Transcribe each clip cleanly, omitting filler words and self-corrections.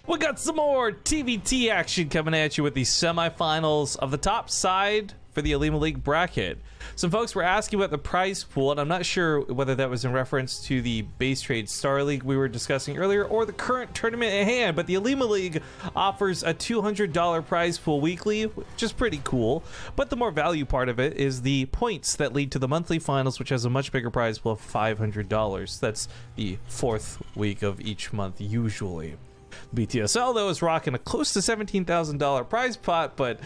We got some more TvT action coming at you with the semifinals of the top side for the Olimoleague bracket. Some folks were asking about the prize pool, and I'm not sure whether that was in reference to the Base Trade Star League we were discussing earlier or the current tournament at hand, but the Olimoleague offers a $200 prize pool weekly, which is pretty cool. But the more value part of it is the points that lead to the monthly finals, which has a much bigger prize pool of $500. That's the 4th week of each month usually. BTSL, though, is rocking a close to $17,000 prize pot, but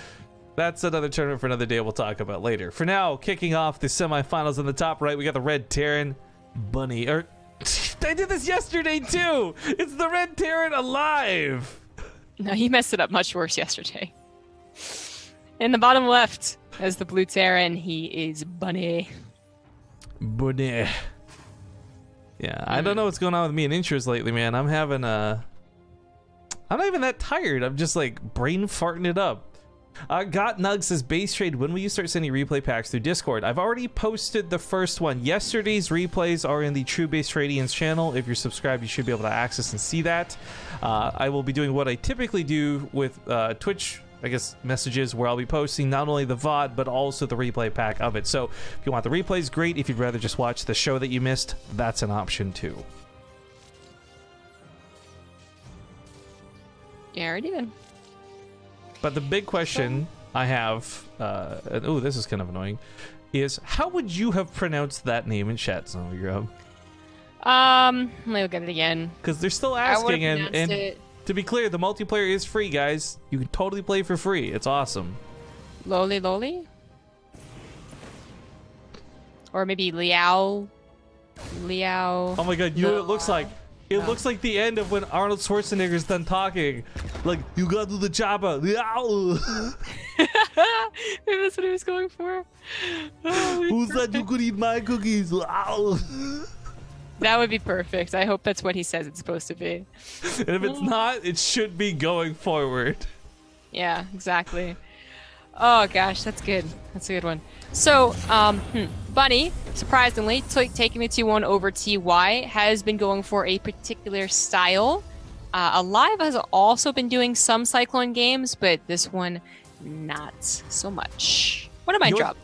that's another tournament for another day we'll talk about later. For now, kicking off the semifinals in the top right, we got the Red Terran Bunny. I did this yesterday, too! It's the Red Terran aLive! No, he messed it up much worse yesterday. In the bottom left, as the Blue Terran, he is Bunny. Bunny. Yeah, I don't know what's going on with me and intros lately, man. I'm having a... I'm not even that tired. I'm just like brain farting it up. Got Nug says, Base Trade, when will you start sending replay packs through Discord? I've already posted the first one. Yesterday's replays are in the True Base Tradians channel. If you're subscribed, you should be able to access and see that. I will be doing what I typically do with Twitch, I guess, messages, where I'll be posting not only the VOD, but also the replay pack of it. So if you want the replays, great. If you'd rather just watch the show that you missed, that's an option too. Yeah, already did. But the big question I have, oh, this is kind of annoying, is how would you have pronounced that name in chat, Zombie? Let me look at it again. Because they're still asking, and to be clear, the multiplayer is free, guys. You can totally play for free. It's awesome. Loli Loli? Or maybe Liao? Liao? Oh my god, you know what it looks like? It looks like the end of when Arnold Schwarzenegger's done talking. Like, you gotta do the chopper. Maybe that's what he was going for. Oh, who said you could eat my cookies? That would be perfect. I hope that's what he says it's supposed to be. And if it's not, it should be going forward. Yeah, exactly. Oh gosh, that's good. That's a good one. So, Bunny, surprisingly, taking the 2-1 over TY, has been going for a particular style. aLive has also been doing some Cyclone games, but this one, not so much. What am I drop?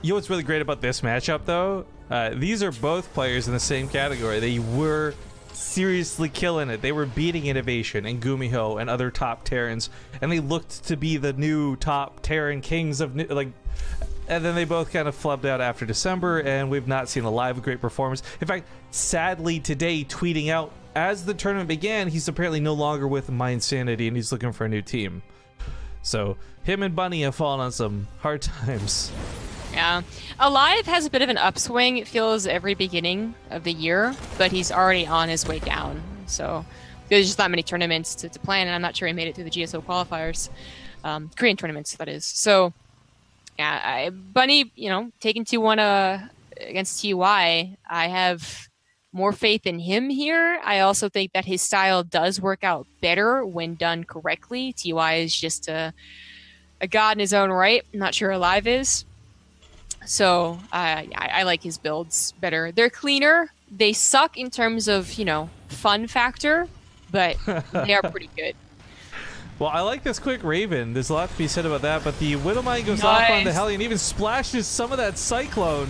You know what's really great about this matchup, though? These are both players in the same category. They were seriously killing it. They were beating Innovation and Gumiho and other top Terrans, and they looked to be the new top Terran kings of and then they both kind of flubbed out after December, and we've not seen aLive great performance. In fact, sadly today, tweeting out as the tournament began, he's apparently no longer with Mindsanity and he's looking for a new team. So him and Bunny have fallen on some hard times. Yeah. aLive has a bit of an upswing, it feels, every beginning of the year, but he's already on his way down. So there's just not many tournaments to plan, and I'm not sure he made it through the GSO qualifiers. Korean tournaments, that is. So, yeah, Bunny, you know, taking 2-1 against TY, I have more faith in him here. I also think that his style does work out better when done correctly. TY is just a god in his own right. I'm not sure aLive is. So I like his builds better. They're cleaner. They suck in terms of, you know, fun factor, but they are pretty good. Well, I like this quick Raven. There's a lot to be said about that, but the Widowmine goes off on the Hellion, even splashes some of that Cyclone.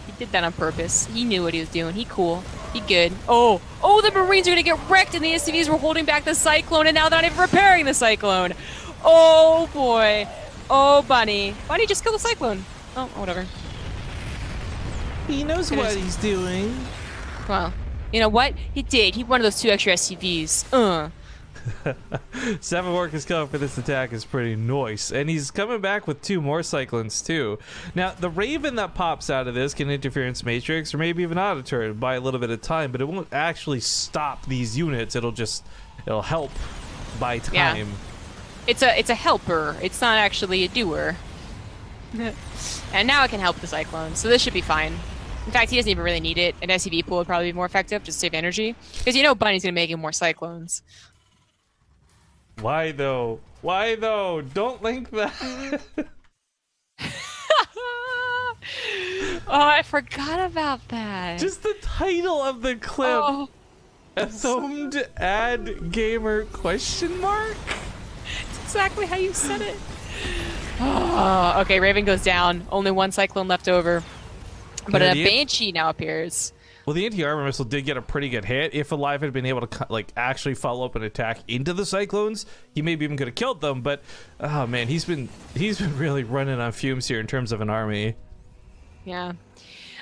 He did that on purpose. He knew what he was doing. He cool. He good. Oh, the Marines are going to get wrecked, and the SCVs were holding back the Cyclone, and now they're not even repairing the Cyclone. Oh, boy. Oh, Bunny. Bunny just killed the Cyclone. Oh, whatever. He knows what he's doing. Well, you know what? He did. He wanted those 2 extra SCVs. 7 workers coming for this attack is pretty nice, and he's coming back with 2 more Cyclones too. Now the Raven that pops out of this can interference matrix or maybe even auto turret by a little bit of time, but it won't actually stop these units. It'll help by time. Yeah. It's a helper. It's not actually a doer. And now it can help the Cyclone, so this should be fine. In fact, he doesn't even really need it. An SCV pool would probably be more effective, just save energy, because you know Bunny's gonna make him more Cyclones. Why though? Why though? Don't link that. Oh, I forgot about that. Just the title of the clip. Oh, Thumbed ad gamer question mark? That's exactly how you said it. Oh, okay, Raven goes down. Only one Cyclone left over. But a Banshee now appears. Well, the anti-armor missile did get a pretty good hit. If aLive had been able to like actually follow up an attack into the Cyclones, he maybe even could have killed them. But oh man, he's been really running on fumes here in terms of an army. Yeah.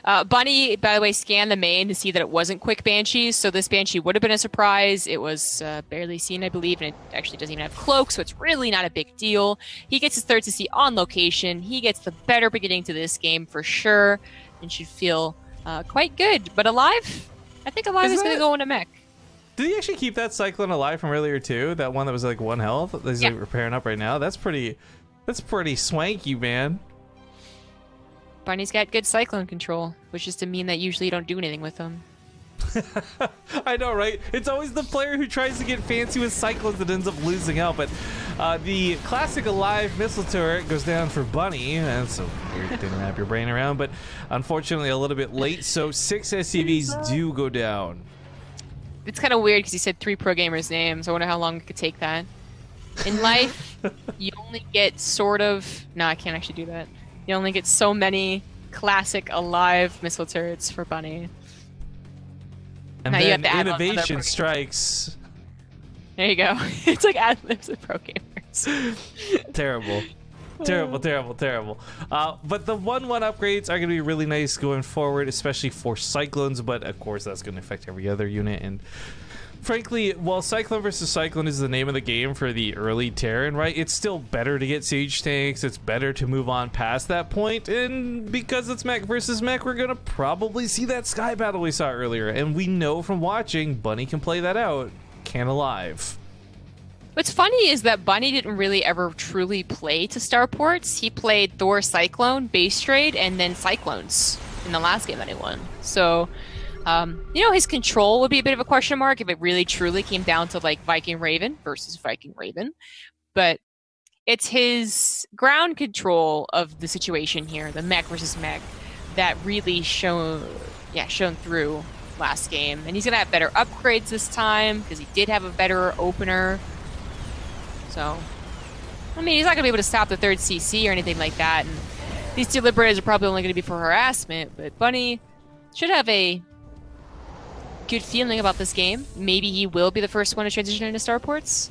Bunny, by the way, scanned the main to see that it wasn't quick Banshees, so this Banshee would have been a surprise. It was barely seen, I believe, and it actually doesn't even have cloak, so it's really not a big deal. He gets his third CC on location. He gets the better beginning to this game for sure, and should feel quite good. But aLive, I think aLive is going to go into mech. Did he actually keep that Cyclone alive from earlier too? That one that was like 1 health? He's like repairing up right now. That's pretty swanky, man. Bunny's got good Cyclone control, which is to mean that usually you don't do anything with them. I know, right? It's always the player who tries to get fancy with Cyclones that ends up losing out. But the classic aLive missile turret goes down for Bunny. That's a weird thing to wrap your brain around, but unfortunately a little bit late. So 6 SCVs do go down. It's kind of weird because he said 3 pro gamers' names. I wonder how long it could take that. In life, you only get sort of... No, I can't actually do that. You only get so many classic aLive missile turrets for Bunny. And now then you have to add innovation strikes. There you go. It's like ad-libs of pro gamers. Terrible. Terrible. But the 1-1 upgrades are going to be really nice going forward, especially for Cyclones, but of course that's going to affect every other unit. And frankly, while Cyclone versus Cyclone is the name of the game for the early Terran, right, it's still better to get siege tanks. It's better to move on past that point. And because it's mech versus mech, we're going to probably see that sky battle we saw earlier. And we know from watching, Bunny can play that out. Can aLive. What's funny is that Bunny didn't really ever truly play to starports. He played Thor Cyclone, Base Trade, and then Cyclones in the last game that he won. So... you know, his control would be a bit of a question mark if it really truly came down to like Viking Raven versus Viking Raven. But it's his ground control of the situation here, the mech versus mech, that really shone through last game. And he's going to have better upgrades this time because he did have a better opener. So, I mean, he's not going to be able to stop the 3rd CC or anything like that. And these deliberators are probably only going to be for harassment, but Bunny should have a good feeling about this game. Maybe he will be the first one to transition into starports.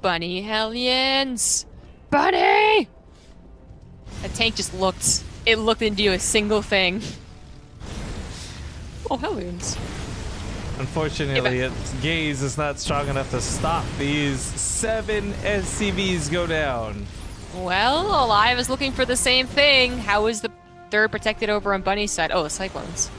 Bunny Hellions! Bunny! That tank just looked into a single thing. Oh, Hellions. Unfortunately, its gaze is not strong enough to stop these 7 SCVs go down. Well, aLive is looking for the same thing. How is the 3rd protected over on Bunny's side? Oh, the Cyclones.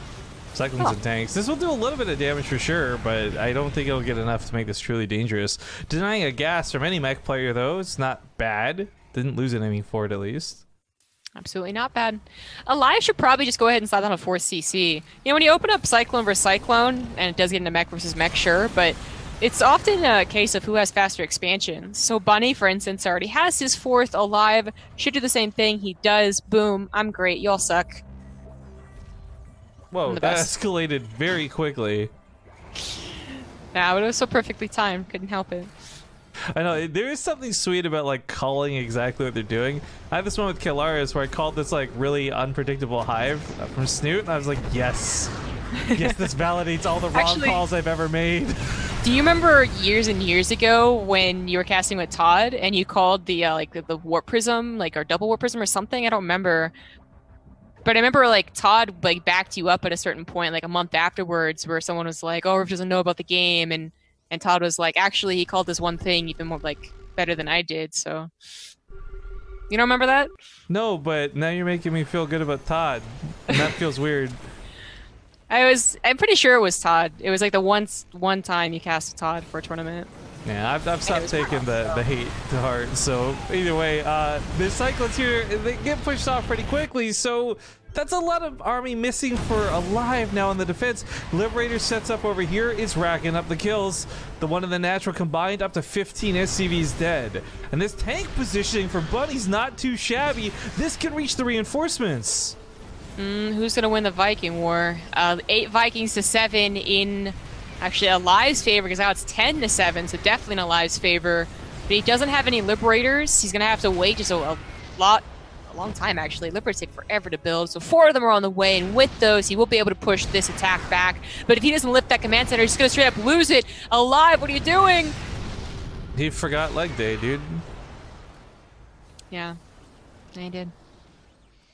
Cyclones and tanks. This will do a little bit of damage for sure, but I don't think it'll get enough to make this truly dangerous. Denying a gas from any mech player, though, it's not bad. Didn't lose anything for it, at least. Absolutely not bad. aLive should probably just go ahead and slide on a 4th CC. You know, when you open up Cyclone versus Cyclone, and it does get into mech versus mech, sure, but it's often a case of who has faster expansion. So Bunny, for instance, already has his 4th. aLive should do the same thing. He does. Boom. I'm great. Y'all suck. Whoa, that escalated very quickly. Yeah, but it was so perfectly timed. Couldn't help it. I know, there is something sweet about like calling exactly what they're doing. I have this one with Kilaris where I called this like really unpredictable hive from Snoot, and I was like, yes. Yes, this validates all the wrong calls I've ever made. Do you remember years and years ago when you were casting with Todd and you called the the warp prism, like, or double warp prism or something? I don't remember. But I remember like Todd like backed you up at a certain point, like a month afterwards, where someone was like, "Oh, Riff doesn't know about the game," and Todd was like, "Actually, he called this one thing even more like better than I did." So, you don't remember that? No, but now you're making me feel good about Todd, and that feels weird. I'm pretty sure it was Todd. It was like the one time you cast Todd for a tournament. Yeah, I've stopped taking the hate to heart. So either way, the Cyclones here, they get pushed off pretty quickly. So that's a lot of army missing for aLive now in the defense. Liberator sets up over here, is racking up the kills. The one in the natural combined up to 15 SCVs dead. And this tank positioning for Bunny's not too shabby. This can reach the reinforcements. Who's gonna win the Viking War? 8 Vikings to 7 in actually aLive's favor, because now it's 10 to 7, so definitely in aLive's favor. But he doesn't have any Liberators. He's gonna have to wait just a long time actually. Liberators take forever to build, so 4 of them are on the way, and with those, he will be able to push this attack back. But if he doesn't lift that command center, he's gonna straight up lose it. aLive, what are you doing? He forgot leg day, dude. Yeah, he did.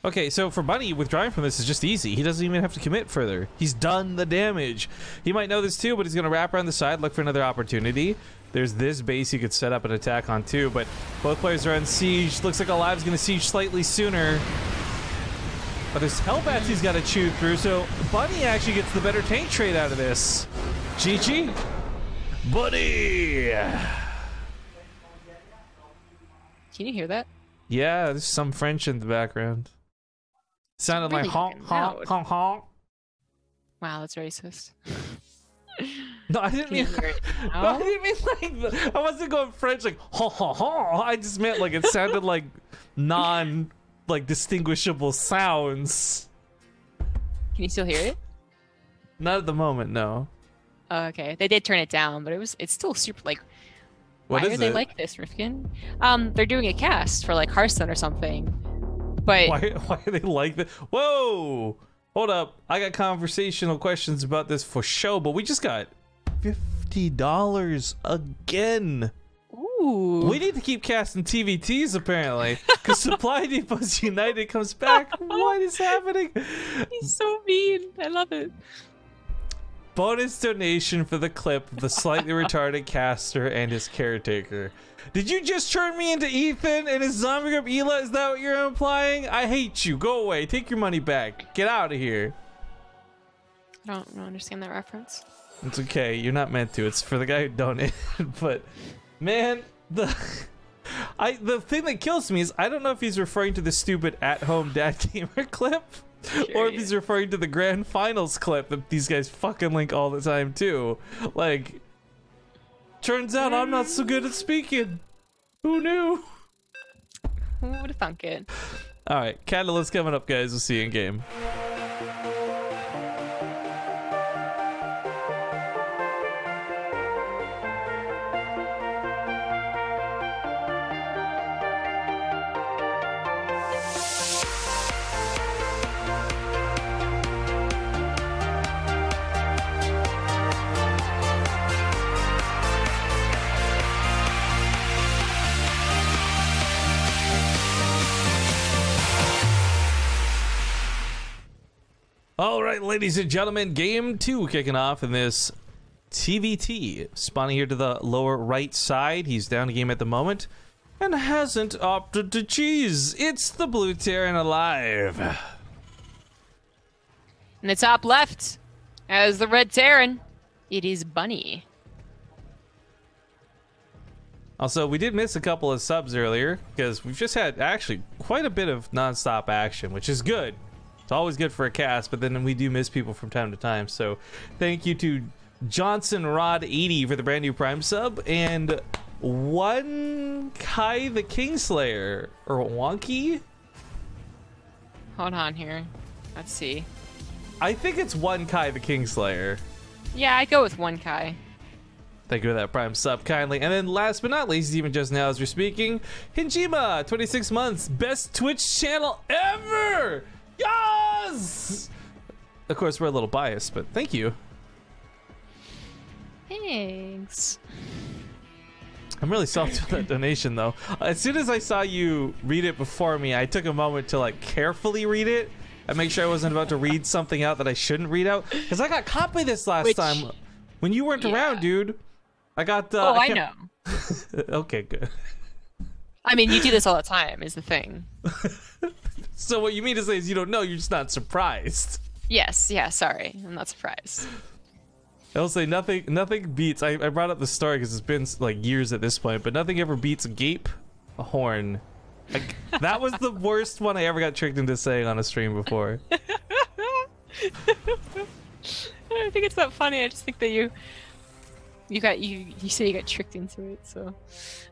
Okay, so for Bunny, withdrawing from this is just easy. He doesn't even have to commit further. He's done the damage. He might know this too, but he's going to wrap around the side, look for another opportunity. There's this base he could set up an attack on too, but both players are on siege. Looks like aLive's going to siege slightly sooner. But there's Hellbats he's got to chew through, so Bunny actually gets the better tank trade out of this. GG. Bunny! Can you hear that? Yeah, there's some French in the background. Sounded really like honk, honk, loud. honk, honk. Wow, that's racist. No, I didn't Can you mean. hear it No, now? I didn't mean like. I wasn't going French like ha ha ha. I just meant like it sounded like like distinguishable sounds. Can you still hear it? Not at the moment, no. Oh, okay, they did turn it down, but it's still super like. What Why is are they it? like this, Rifkin? They're doing a cast for like Hearthstone or something. But Why are they like that? Whoa! Hold up. I got conversational questions about this for show, but we just got $50 again. ooh, We need to keep casting TvTs apparently, because Supply Depots United comes back. What is happening? he's so mean. I love it. Bonus donation for the clip of the slightly retarded caster and his caretaker. Did you just turn me into Ethan and his zombie group Ela? Is that what you're implying? I hate you. Go away. Take your money back. Get out of here. I don't understand that reference. It's okay. You're not meant to. It's for the guy who donated. But man, the thing that kills me is I don't know if he's referring to the stupid at-home dad gamer clip. Or if he's referring to the grand finals clip that these guys fucking link all the time too. Like, turns out I'm not so good at speaking. Who knew? Who would have thunk it? Alright, Catalyst coming up, guys. We'll see you in game. All right, ladies and gentlemen, game 2 kicking off in this TvT. Spawning here to the lower right side. He's down a game at the moment and hasn't opted to cheese. It's the Blue Terran aLive. In the top left, as the Red Terran, it is Bunny. Also, we did miss a couple of subs earlier because we've just had actually quite a bit of non-stop action, which is good. It's always good for a cast, but then we do miss people from time to time. So thank you to Johnson Rod 80 for the brand new Prime sub, and one Kai the Kingslayer, or Wonky. Hold on here. Let's see. I think it's one Kai the Kingslayer. Yeah, I go with one Kai. Thank you for that Prime sub kindly. And then last but not least, even just now as we're speaking, Hinjima, 26 months, best Twitch channel ever! Yes! Of course, we're a little biased, but thank you. Thanks. I'm really salty with that donation, though. As soon as I saw you read it before me, I took a moment to like carefully read it and make sure I wasn't about to read something out that I shouldn't read out. Because I got caught by this last time when you weren't around, dude. I got. I know. Okay, good. I mean, you do this all the time, is the thing. So what you mean to say is you don't know, you're just not surprised. Yes, yeah, sorry. I'm not surprised. I'll say nothing beats. I brought up the story because it's been like years at this point, but nothing ever beats a gape, a horn. Like, that was the worst one I ever got tricked into saying on a stream before. I don't think it's that funny. I just think that you say you got tricked into it. So,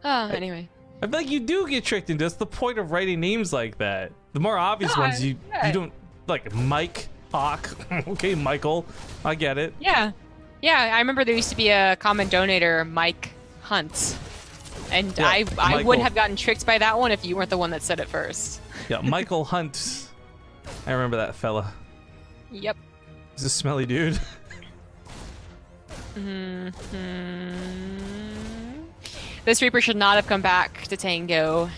anyway. I feel like you do get tricked into. That's the point of writing names like that. The more obvious ones, you don't like Mike Hawk. Okay, Michael, I get it. Yeah. Yeah, I remember there used to be a common donator, Mike Hunt. And Yeah, I would have gotten tricked by that one if you weren't the one that said it first. Yeah, Michael Hunt. I remember that fella. Yep. He's a smelly dude. This Reaper should not have come back to Tango.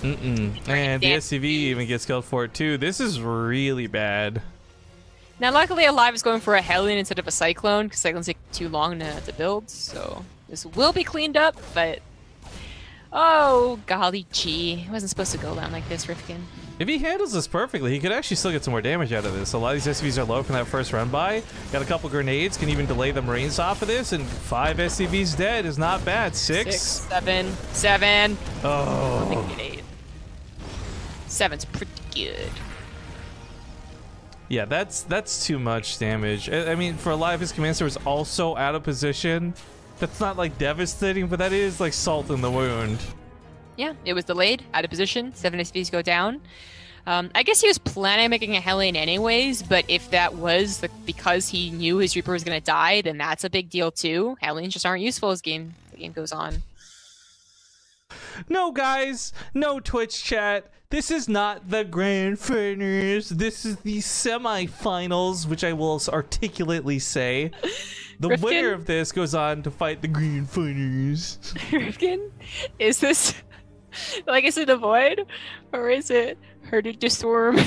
And the SCV even gets killed for it too. This is really bad. Now, luckily, aLive is going for a Hellion instead of a Cyclone, because Cyclones take too long to build, so this will be cleaned up, but... Oh, golly gee. It wasn't supposed to go down like this, Rifkin. If he handles this perfectly, he could actually still get some more damage out of this. A lot of these SCVs are low from that first run by. Got a couple grenades, can even delay the Marines off of this, and 5 SCVs dead is not bad. 6? 7. Oh. I think we get 8. 7's pretty good. Yeah, that's too much damage. I mean, for aLive, his command center was also out of position. That's not like devastating, but that is like salt in the wound. Yeah, it was delayed, out of position. 7 SVs go down. I guess he was planning on making a Hellion anyways, but if that was because he knew his Reaper was going to die, then that's a big deal too. Hellions just aren't useful as the game goes on. No, guys, no Twitch chat. This is not the grand finals. This is the semifinals, which I will articulately say. The Rifkin? winner of this goes on to fight the grand finals. Rifkin, is this Legacy the Void, or is it Herded to Storm?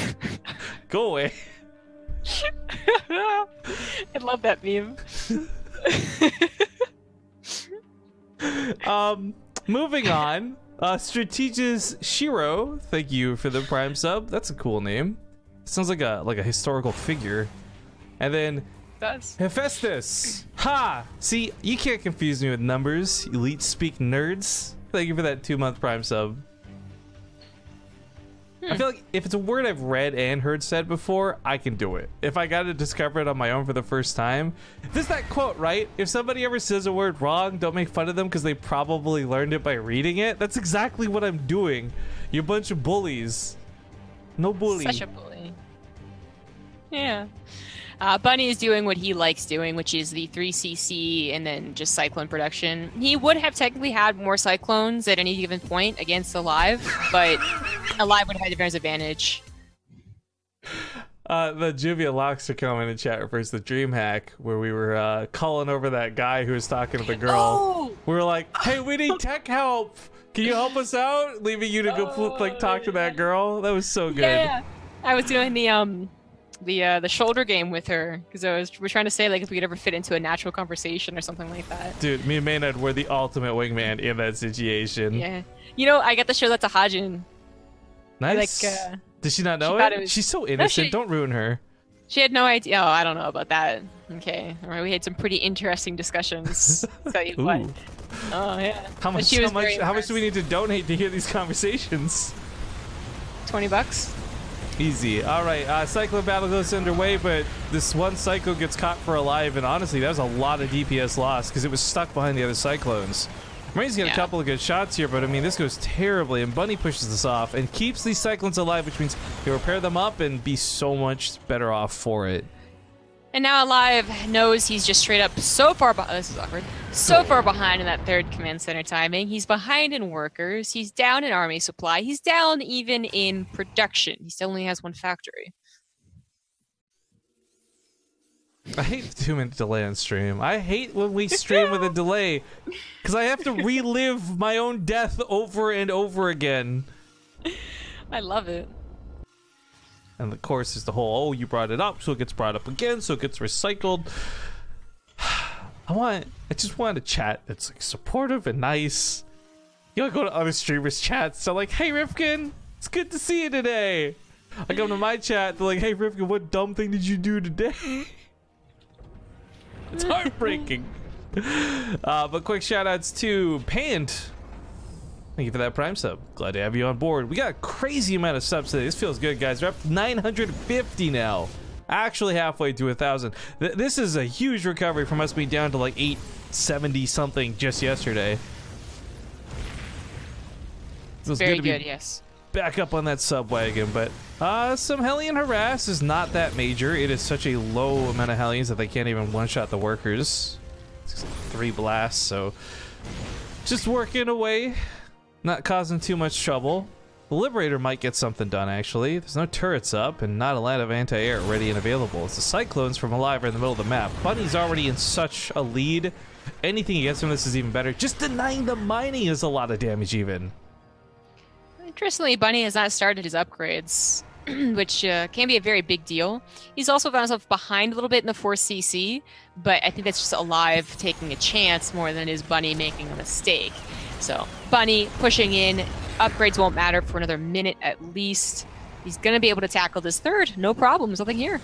Go away. I love that meme. Moving on. Strategist Shiro, thank you for the Prime sub. That's a cool name. Sounds like a historical figure. And then Hephaestus. Ha! See, you can't confuse me with numbers, elite speak nerds. Thank you for that 2-month Prime sub. I feel like if it's a word I've read and heard said before, I can do it. If I got to discover it on my own for the first time. There's that quote, right? If somebody ever says a word wrong, don't make fun of them because they probably learned it by reading it. That's exactly what I'm doing. You bunch of bullies. No bully. Such a bully. Yeah. Bunny is doing what he likes doing, which is the 3cc and then just Cyclone production. He would have technically had more Cyclones at any given point against aLive, but aLive would have had the advantage advantage. The Juvia Locks are coming in chat refers to DreamHack, where we were calling over that guy who was talking to the girl. Oh! We were like, hey, we need tech help. Can you help us out? Leaving you to go talk to that girl. That was so good. Yeah, I was doing the shoulder game with her because we're trying to say like if we could ever fit into a natural conversation or something like that. Dude, me and Maynard were the ultimate wingman in that situation. Yeah, you know, I got to show that to Hajin. Nice. Like, did she not know it? She's so innocent. Don't ruin her. She had no idea. Oh, I don't know about that. Okay, all right. We had some pretty interesting discussions. Tell you what. Oh yeah. How much do we need to donate to hear these conversations? $20. Easy. All right, Cyclone battle goes underway, but this one Cyclo gets caught for aLive, and honestly, that was a lot of DPS loss because it was stuck behind the other Cyclones. Marines get a couple of good shots here, but I mean, this goes terribly, and Bunny pushes this off and keeps these Cyclones alive, which means he'll repair them up and be so much better off for it. And now aLive knows he's just straight up so far behind. This is awkward. So far behind in that third command center timing. He's behind in workers. He's down in army supply. He's down even in production. He still only has one factory. I hate the 2-minute delay on stream. I hate when we stream with a delay because I have to relive my own death over and over again. I love it. And of course, there's the whole, oh, you brought it up, so it gets brought up again, so it gets recycled. I just want a chat that's like supportive and nice. You know, I go to other streamers' chats, so like, hey Rifkin, it's good to see you today. I go to my chat, they're like, hey Rifkin, what dumb thing did you do today? It's heartbreaking. But quick shout outs to Pant. Thank you for that Prime sub. Glad to have you on board. We got a crazy amount of subs today. This feels good, guys. We're up to 950 now. Actually halfway to 1,000. This is a huge recovery from us being down to like 870 something just yesterday. Very good, yes. back up on that sub wagon. But some Hellion harass is not that major. It is such a low amount of Hellions that they can't even one-shot the workers. It's 3 blasts, so just working away, not causing too much trouble. The Liberator might get something done, actually. There's no turrets up and not a lot of anti-air ready and available. It's the Cyclones from aLive are in the middle of the map. Bunny's already in such a lead. Anything he gets from this is even better. Just denying the mining is a lot of damage even. Interestingly, Bunny has not started his upgrades, which can be a very big deal. He's also found himself behind a little bit in the 4cc, but I think that's just aLive taking a chance more than it is Bunny making a mistake. So, Bunny pushing in. Upgrades won't matter for another minute at least. He's going to be able to tackle this third. No problems. Nothing here.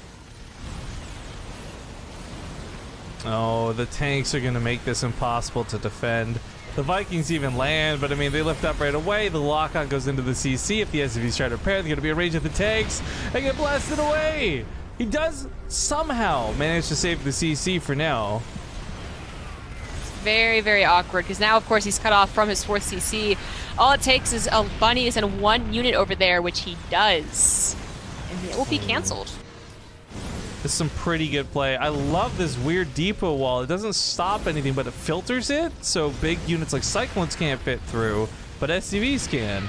Oh, the tanks are going to make this impossible to defend. The Vikings even land, but I mean, they lift up right away. The lock-on goes into the CC. If the SCVs try to repair, they're going to be in range of the tanks. They get blasted away. He does somehow manage to save the CC for now. Very, very awkward, because now, of course, he's cut off from his 4th CC. All it takes is a Bunny is in 1 unit over there, which he does. And it will be canceled. This is some pretty good play. I love this weird depot wall. It doesn't stop anything, but it filters it, so big units like Cyclones can't fit through, but SCVs can.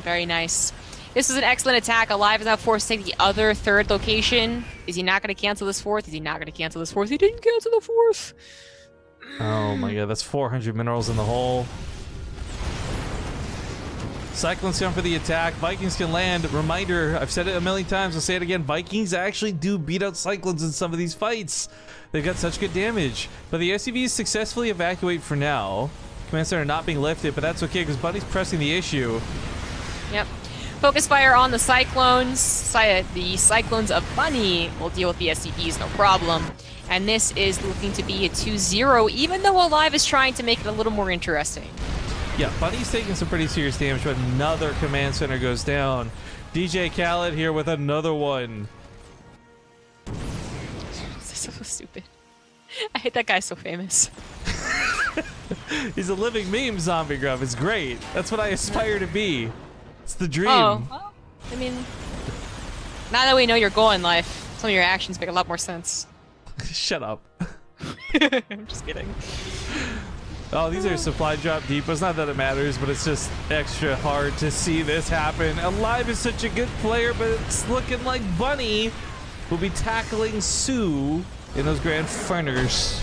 Very nice. This is an excellent attack. aLive is now forced to take the other 3rd location. Is he not going to cancel this 4th? Is he not going to cancel this 4th? He didn't cancel the 4th. Oh my god, that's 400 minerals in the hole. Cyclones come for the attack. Vikings can land. Reminder, I've said it a million times, I'll say it again. Vikings actually do beat out Cyclones in some of these fights. They've got such good damage. But the SCVs successfully evacuate for now. Command center not being lifted, but that's okay because Bunny's pressing the issue. Yep. Focus fire on the Cyclones. The Cyclones of Bunny will deal with the SCVs, no problem. And this is looking to be a 2-0, even though aLive is trying to make it a little more interesting. Yeah, Bunny's taking some pretty serious damage, but another command center goes down. DJ Khaled here with another one. This is so stupid. I hate that guy so famous. He's a living meme, Zombie Grub. It's great. That's what I aspire to be. It's the dream. Oh, well, I mean, now that we know your goal in life, some of your actions make a lot more sense. Shut up. I'm just kidding. Oh, these are supply drop depots. Not that it matters, but it's just extra hard to see this happen. aLive is such a good player, but it's looking like Bunny will be tackling Sue in those Grand Furners.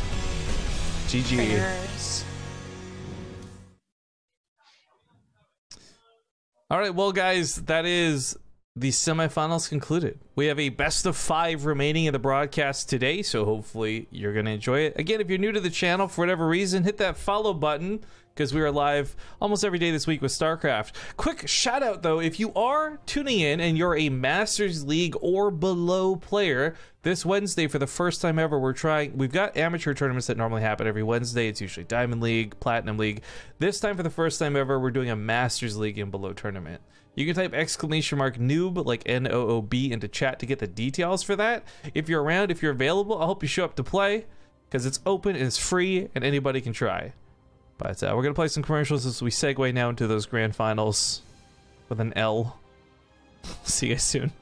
GG. Furners. All right, well, guys, that is the semifinals concluded. We have a best of 5 remaining in the broadcast today, so hopefully you're going to enjoy it. Again, if you're new to the channel for whatever reason, hit that follow button because we are live almost every day this week with StarCraft. Quick shout out though, if you are tuning in and you're a Masters League or below player, this Wednesday for the first time ever we've got amateur tournaments that normally happen every Wednesday. It's usually Diamond League, Platinum League. This time for the first time ever, we're doing a Masters League and below tournament. You can type !noob, like N-O-O-B, into chat to get the details for that. If you're around, if you're available, I'll hope you show up to play because it's open and it's free and anybody can try. But we're going to play some commercials as we segue now into those grand finals with an L. See you guys soon.